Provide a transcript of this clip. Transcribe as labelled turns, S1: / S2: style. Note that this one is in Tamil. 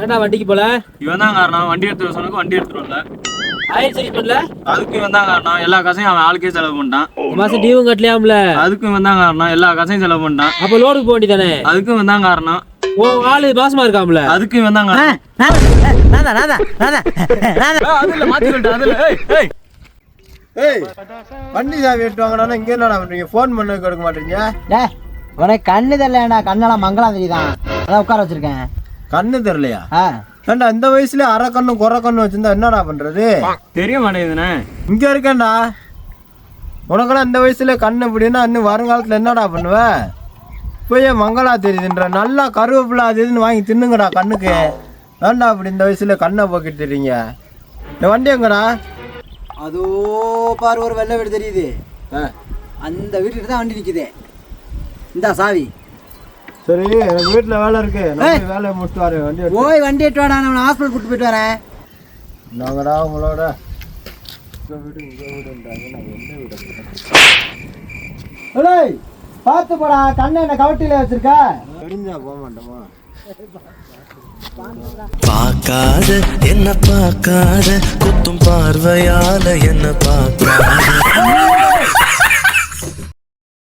S1: ஏன்டா வண்டிக்கு போல?
S2: இவன் தான் காரணம். வண்டி எடுத்துட்டு சொன்னக்கு வண்டி எடுத்துட்டு வரல.
S1: ஆயில் சரி பண்ணல.
S2: அதுக்கு இவன் தான் காரணம். எல்லா காசையும் அவன் ஆளுக்கே செலவு பண்ணிட்டான்.
S1: மாசம் டியூவும் கட்டலையாம்ல.
S2: அதுக்கும் இவன் தான் காரணம். எல்லா காசையும் செலவு பண்ணிட்டான்.
S1: அப்ப லோடுக்கு போக வேண்டியதானே?
S2: அதுக்கும் இவன் தான் காரணம்.
S1: ஓ ஆளு மாசமா இருக்காம்ல.
S2: அதுக்கும் இவன் தான் காரணம். அதுல மாத்தி விட்டு அதுல
S3: ஏய் வண்டி சாவி எடுத்து வாங்கடா. இங்க என்னடா பண்றீங்க? ஃபோன் பண்ண கொடுக்க மாட்டீங்க.
S4: டேய் உனக்கு கண்ணு தெரியலடா. கண்ணெல்லாம் மங்களம் தெரியுதான். அதான் உட்கார வச்சிருக்கேன்.
S3: கண்ணு தெரியலையா? ஏண்டா இந்த வயசுல அரை கண்ணு குறை கண்ணு வச்சிருந்தா என்னடா பண்றது?
S2: தெரிய மாட்டேங்குதுண்ணே.
S3: இங்க இருக்கேன்டா. உனக்கெல்லாம் இந்த வயசுல கண்ணு இப்படின்னா இன்னும் வருங்காலத்துல என்னடா பண்ணுவ? போய் மங்களா தெரியுதுன்ற நல்லா கருவேப்பிலை அது இதுன்னு வாங்கி தின்னுங்கடா கண்ணுக்கு. வேண்டா அப்படி இந்த வயசுல கண்ணை போக்கிட்டு தெரியுங்க. இந்த வண்டி எங்கடா?
S4: அதோ பாரு ஒரு வெள்ளை வீடு தெரியுது. அந்த வீட்டுக்கு தான் வண்டி நிக்குது. இந்த சாவி.
S3: சரி எனக்கு வீட்டில் வேலை இருக்கு. நான் வேலையை முடிச்சுட்டு வரேன். வண்டி
S4: போய் வண்டி எடுத்து வாடா. நான் ஹாஸ்பிட்டல் கூட்டு போயிட்டு வரேன்.
S3: நாங்கடா உங்களோட
S4: பார்த்து போடா. கண்ணை என்ன கவட்டில வச்சிருக்க?
S3: தெரிஞ்சா போக மாட்டோமா?
S5: பார்க்காத என்ன பார்க்காத குத்தும் பார்வையால என்ன பார்க்காத